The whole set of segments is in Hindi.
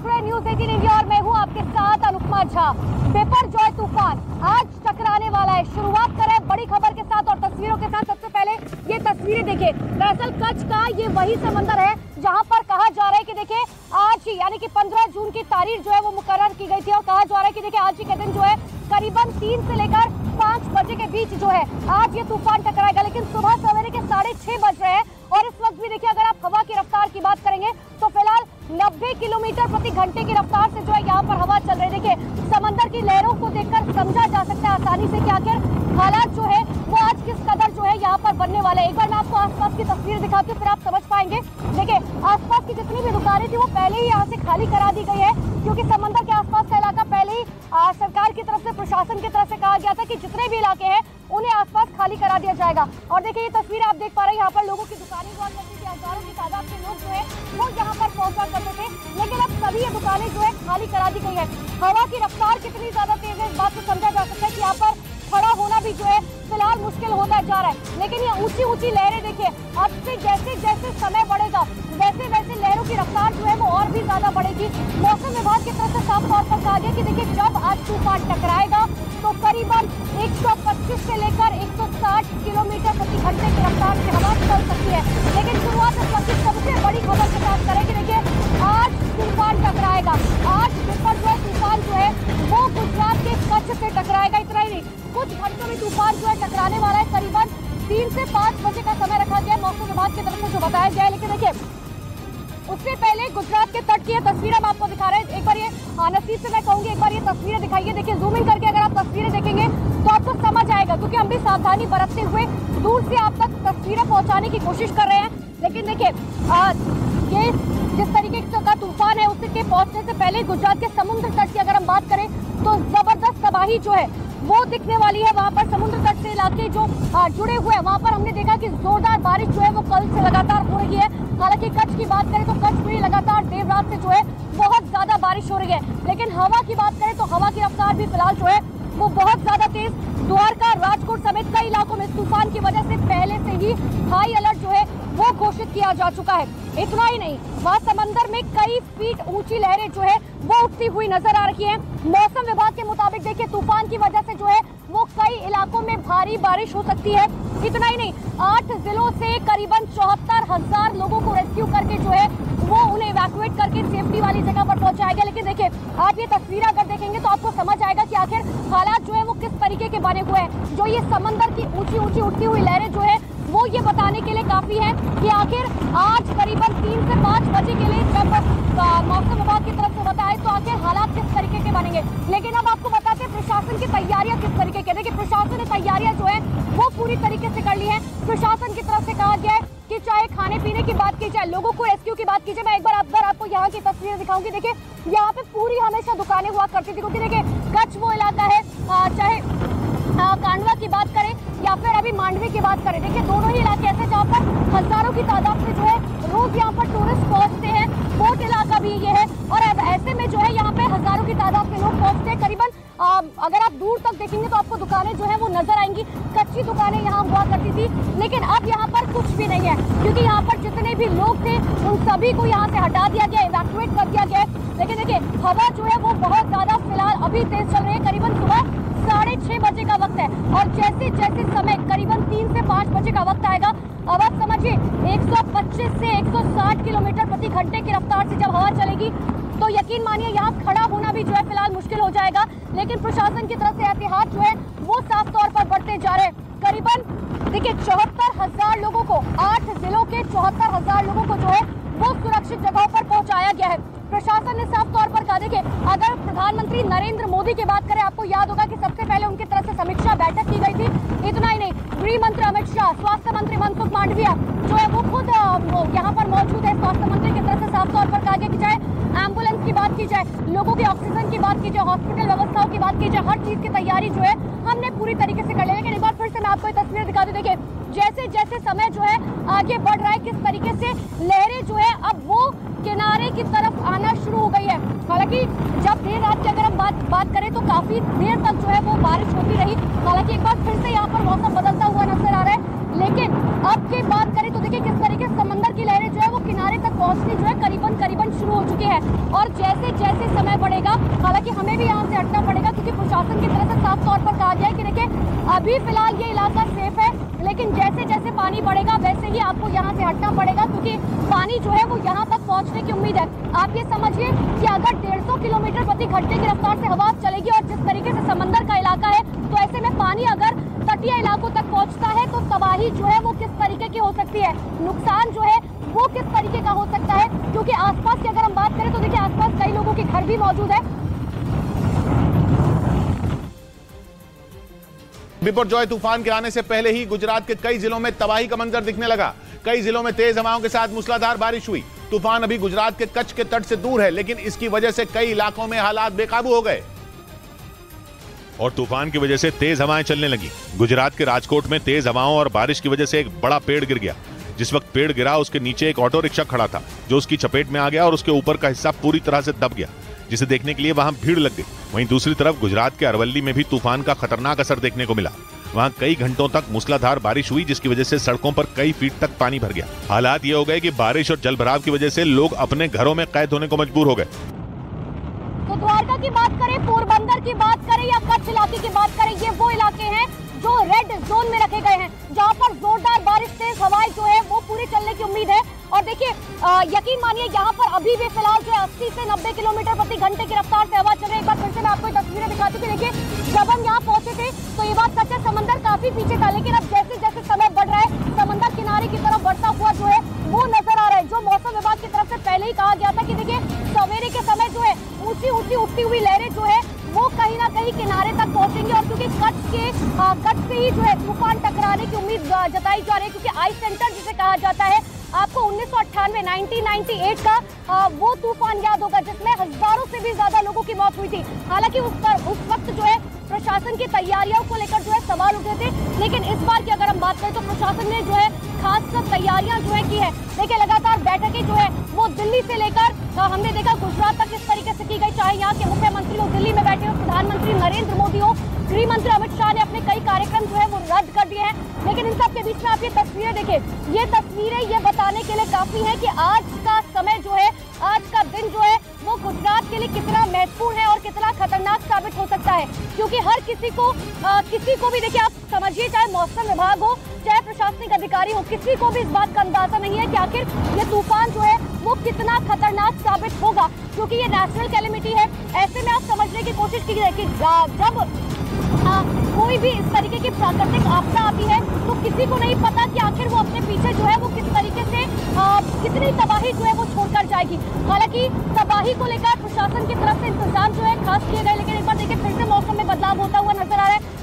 देख रहे न्यूज़ 18 इंडिया और मैं हूं आपके साथ अनुपमा झा। बिपरजॉय तूफान आज टकराने वाला है। शुरुआत करें बड़ी खबर के साथ और तस्वीरों के साथ। सबसे पहले ये तस्वीरें देखिए। दरअसल कच्छ का ये वही समंदर है जहां पर कहा जा रहा है कि देखिए आज ही यानी कि 15 जून की तारीख जो है वो मुकर्रर की गई थी और कहा जा रहा है कि देखिए आज ही के दिन जो है करीबन 3 से लेकर 5 बजे के बीच जो है आज ये तूफान टकराएगा। लेकिन सुबह सवेरे के 6:30 बज रहे हैं और इस वक्त भी देखिए अगर आप हवा की रफ्तार की बात करेंगे तो फिलहाल 90 किलोमीटर प्रति घंटे की रफ्तार से जो है यहाँ पर हवा चल रही है। देखिए समंदर की लहरों को देखकर समझा जा सकता है आसानी से कि आखिर हालात जो है वो आज किस कदर जो है यहाँ पर बनने वाले हैं। एक बार मैं आपको आसपास की तस्वीर दिखाती हूँ फिर आप समझ पाएंगे। देखिए आसपास की जितनी भी दुकानें थी वो पहले ही यहाँ से खाली करा दी गई है क्योंकि समंदर के आसपास का इलाका पहले ही सरकार की तरफ से प्रशासन की तरफ से कहा गया था कि जितने भी इलाके हैं उन्हें आसपास खाली करा दिया जाएगा। और देखिए ये तस्वीर आप देख पा रहे हैं यहाँ पर लोगों की दुकानें हुआ करती थी। हजारों की तादाद के लोग जो है वो यहाँ पर पहुंचा करते थे लेकिन अब सभी ये दुकानें जो है खाली करा दी गई है। हवा की रफ्तार कितनी ज्यादा तेज है इस बात को समझा जा सकता है कि यहाँ पर खड़ा होना भी जो है फिलहाल मुश्किल होता जा रहा है। लेकिन ये ऊंची ऊंची लहरें देखिए अब से जैसे जैसे समय बढ़ेगा वैसे वैसे लहरों की रफ्तार जो है वो और भी ज्यादा बढ़ेगी। मौसम विभाग की तरफ से साफ तौर पर कहा गया कि देखिए जब आज तूफान टकराएगा तो करीबन 125 से लेकर 160 किलोमीटर प्रति घंटे की रफ्तार से हवा चल सकती है। लेकिन शुरुआत इस वक्त सबसे बड़ी खबर के साथ करें कि देखिए आज तूफान टकराएगा। आज बिपरजॉय तूफान जो है वो गुजरात के कच्छ से टकराएगा। इतना ही नहीं कुछ घंटों में तूफान जो है टकराने वाला है। करीबन 3 से 5 बजे का समय रखा गया है मौसम विभाग की तरफ से जो बताया गया है। लेकिन देखिए उससे पहले गुजरात के तट की ये तस्वीर हम आपको दिखा रहे हैं। एक बार ये नसीब से मैं कहूंगी एक बार ये तस्वीरें दिखाइए। देखिए जूम इन करके अगर आप तस्वीरें देखेंगे तो आपको समझ आएगा क्योंकि हम भी सावधानी बरतते हुए दूर से आप तक तस्वीरें पहुंचाने की कोशिश कर रहे हैं। लेकिन देखिए ये जिस तरीके का तूफान है उसके पहुंचने से पहले गुजरात के समुद्र तट की अगर हम बात करें तो जबरदस्त तबाही जो है वो दिखने वाली है। वहाँ पर समुद्र तट से इलाके जो जुड़े हुए हैं वहाँ पर हमने देखा कि जोरदार बारिश जो है वो कल से लगातार हो रही है। हालांकि कच्छ की बात करें तो कच्छ में लगातार देर रात से जो है बहुत ज्यादा बारिश हो रही है। लेकिन हवा की बात करें तो हवा की रफ्तार भी फिलहाल जो है वो बहुत ज्यादा तेज। द्वारका राजकोट समेत कई इलाकों में इस तूफान की वजह से पहले से ही हाई अलर्ट जो है वो घोषित किया जा चुका है। इतना ही नहीं वहाँ समंदर में कई फीट ऊंची लहरें जो है वो उठती हुई नजर आ रही है। मौसम विभाग के मुताबिक देखिए तूफान की वजह से जो है वो कई इलाकों में भारी बारिश हो सकती है। इतना ही नहीं 8 जिलों से करीबन 74,000 लोगों को रेस्क्यू करके जो है वो उन्हें इवैक्यूएट करके सेफ्टी वाली जगह पर पहुंचाया गया। लेकिन देखिए आप ये तस्वीर अगर देखेंगे तो आपको समझ आएगा कि आखिर हालात जो है वो किस तरीके के बने हुए हैं। जो ये समंदर की ऊंची ऊंची उठती हुई लहरें जो है वो ये बताने के लिए काफी है कि आखिर आज करीबन 3 से 5 बजे के लिए जब मौसम विभाग की तरफ से बताए तो आखिर हालात किस तरीके के बनेंगे। लेकिन अब आपको बताते हैं प्रशासन की तैयारियां किस तरीके की। देखिए प्रशासन ने तैयारियां जो है वो पूरी तरीके से कर ली है। प्रशासन की तरफ से कहा गया है कि चाहे खाने पीने की बात की जाए लोगों को रेस्क्यू की बात की जाए। मैं एक बार आपको यहाँ की तस्वीरें दिखाऊंगी। देखिए यहाँ पे पूरी हमेशा दुकानें हुआ करती थी क्योंकि देखिए कच्छ वो इलाका है चाहे कांडवा की बात करें या फिर अभी मांडवी की बात करें। देखिए दोनों ही इलाके ऐसे जहाँ पर हजारों की तादाद से जो है रोज यहाँ पर टूरिस्ट पहुंचते हैं। पोर्ट इलाका भी ये है और अब ऐसे में जो है यहाँ पे हजारों की तादाद में लोग पहुंचते हैं। करीबन अगर आप दूर तक देखेंगे तो आपको दुकानें जो है वो नजर आएंगी। कच्ची दुकानें यहाँ हुआ करती थी लेकिन अब यहाँ पर कुछ भी नहीं है क्योंकि यहाँ पर जितने भी लोग थे उन सभी को यहाँ से हटा दिया गया, इवैक्यूएट कर दिया गया। लेकिन देखिए हवा जो है वो बहुत ज्यादा फिलहाल अभी तेज चल रही है। करीबन सुबह 6:30 बजे का वक्त है और जैसे जैसे समय करीबन 3 से 5 बजे का वक्त आएगा अब आप समझिए 125 से 160 किलोमीटर प्रति घंटे की रफ्तार से जब हवा चलेगी तो यकीन मानिए यहाँ खड़ा होना भी जो है फिलहाल मुश्किल हो जाएगा। लेकिन प्रशासन की तरफ से एहतियात जो है वो साफ तौर पर बढ़ते जा रहे हैं। करीबन देखिए 74,000 लोगों को 8 जिलों के 74,000 लोगों को जो है वो सुरक्षित जगहों पर पहुंचाया गया है। प्रशासन ने साफ तौर पर कहा देखिए अगर प्रधानमंत्री नरेंद्र मोदी की बात करें आपको याद होगा कि सबसे पहले उनकी तरफ से समीक्षा बैठक की गई थी। इतना ही नहीं गृह मंत्री अमित शाह, स्वास्थ्य मंत्री मनसुख मांडविया जो है वो खुद यहाँ पर मौजूद है। स्वास्थ्य मंत्री की तरफ से साफ तौर पर कहा गया कि चाहे एम्बुलेंस की बात की जाए, लोगों की ऑक्सीजन की बात की जाए, हॉस्पिटल व्यवस्थाओं की बात की जाए, हर चीज की तैयारी जो है हमने पूरी तरीके से कर ली। लेकिन एक बार फिर से मैं आपको ये तस्वीर दिखा दूं। देखिए जैसे जैसे समय जो है आगे बढ़ रहा है किस तरीके से लहरें जो है अब वो किनारे की तरफ आना शुरू हो गई है। हालांकि जब देर रात की अगर हम बात करें तो काफी देर तक जो है वो बारिश होती रही। हालांकि एक बार फिर से यहाँ पर मौसम बदलता हुआ नजर आ रहा है। लेकिन अब की बात करें तो देखिए किस तरीके से समंदर की लहरें जो है वो किनारे तक पहुंचनी जो है करीबन शुरू हो चुकी है। और जैसे पड़ेगा। हालांकि हमें भी यहाँ से हटना पड़ेगा क्योंकि प्रशासन की तरफ से साफ तौर पर कहा गया है कि देखिए अभी फिलहाल ये इलाका सेफ है, लेकिन जैसे जैसे पानी बढ़ेगा वैसे ही आपको यहाँ से हटना पड़ेगा क्योंकि पानी जो है वो यहाँ तक पहुँचने की उम्मीद है। आप ये समझिए कि अगर 150 किलोमीटर प्रति घंटे की रफ्तार से हवा चलेगी और जिस तरीके से समंदर का इलाका है, तो ऐसे में पानी अगर तटीय इलाकों तक पहुँचता है तो तबाही जो है वो किस तरीके की हो सकती है, नुकसान जो है वो किस तरीके का हो सकता है। क्योंकि आसपास की अगर हम बात करें तो देखिए आसपास कई लोगों के घर भी मौजूद है। बिपरजॉय तूफान के आने से पहले ही गुजरात के कई जिलों में तबाही का मंजर दिखने लगा। कई जिलों में तेज हवाओं के साथ मूसलाधार बारिश हुई। तूफान अभी गुजरात के कच्छ के तट से दूर है, लेकिन इसकी वजह से कई इलाकों में हालात बेकाबू हो गए और तूफान की वजह से तेज हवाएं चलने लगी। गुजरात के राजकोट में तेज हवाओं और बारिश की वजह से एक बड़ा पेड़ गिर गया। जिस वक्त पेड़ गिरा उसके नीचे एक ऑटो रिक्शा खड़ा था जो उसकी चपेट में आ गया और उसके ऊपर का हिस्सा पूरी तरह से दब गया, जिसे देखने के लिए वहां भीड़ लग गई। वहीं दूसरी तरफ गुजरात के अरवली में भी तूफान का खतरनाक असर देखने को मिला। वहां कई घंटों तक मूसलाधार बारिश हुई, जिसकी वजह से सड़कों पर कई फीट तक पानी भर गया। हालात ये हो गए कि बारिश और जलभराव की वजह से लोग अपने घरों में कैद होने को मजबूर हो गए। तो द्वारका की बात करें, पोरबंदर की बात करें या कच्छ इलाके की बात करें, ये वो इलाके हैं जो रेड जोन में रखे गए हैं, जहां पर जोरदार बारिश तेज हवाएं जो है वो पूरी चलने की उम्मीद है। और देखिए यकीन मानिए यहाँ पर अभी भी फिलहाल जो 80 से 90 किलोमीटर प्रति घंटे की रफ्तार से हवा चल रही है। एक बार फिर से मैं आपको तस्वीरें दिखाती हूँ। देखिए जब हम यहाँ पहुंचे थे तो ये बात सच है, समंदर काफी पीछे था, लेकिन अब जैसे जैसे समय बढ़ रहा है समंदर किनारे की तरफ बढ़ता हुआ जो है वो नजर आ रहा है। जो मौसम विभाग की तरफ से पहले ही कहा गया था कि देखिए सवेरे के समय जो है ऊंची ऊंची उठती हुई लहरें जो है वो कहीं ना कहीं किनारे तक पहुंचेंगी। और क्योंकि कच्छ से ही जो है तूफान टकराने की उम्मीद जताई जा रही है, क्योंकि आई सेंटर जिसे कहा जाता है, आपको 1998 का वो तूफान याद होगा जिसमें हजारों से भी ज्यादा लोगों की मौत हुई थी। हालांकि उस वक्त जो है प्रशासन की तैयारियों को लेकर जो है सवाल उठे थे, लेकिन इस बार की अगर हम बात करें तो प्रशासन ने जो है खासकर तैयारियां जो है की है। देखिए लगातार बैठकें जो है वो दिल्ली से लेकर हमने देखा गुजरात तक किस तरीके से की गई, चाहे यहाँ के मुख्यमंत्री लोग दिल्ली में बैठे हो, प्रधानमंत्री नरेंद्र मोदी हो, गृह मंत्री अमित शाह ने अपने कई कार्यक्रम जो है वो रद्द कर दिए हैं। लेकिन इन सब के बीच में आप ये तस्वीरें देखिए, ये तस्वीरें ये बताने के लिए काफी है कि आज का समय जो है, आज का दिन जो है वो गुजरात के लिए कितना महत्वपूर्ण है और कितना खतरनाक साबित हो सकता है। क्योंकि हर किसी को भी देखिए, आप समझिए चाहे मौसम विभाग हो चाहे प्रशासनिक अधिकारी हो, किसी को भी इस बात का अंदाजा नहीं है कि आखिर ये तूफान जो है वो कितना खतरनाक साबित होगा, क्योंकि ये नेशनल कैलेमिटी है। ऐसे में आप समझने की कोशिश कीजिए कि जब कोई भी इस तरीके की प्राकृतिक आपदा आती है तो किसी को नहीं पता कि आखिर वो अपने पीछे जो है वो किस तरीके से कितनी तबाही जो है वो छोड़कर जाएगी। हालांकि तबाही को लेकर प्रशासन की तरफ से इंतजाम जो है खास किए गए, लेकिन एक बार देखिए फिर से मौसम में बदलाव होता हुआ नजर आ रहा है।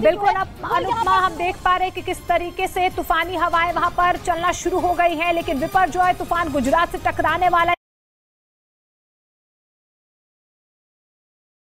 बिल्कुल अब अनुपमा हम देख पा रहे हैं कि किस तरीके से तूफानी हवाएं वहां पर चलना शुरू हो गई हैं, लेकिन बिपरजॉय तूफान गुजरात से टकराने वाला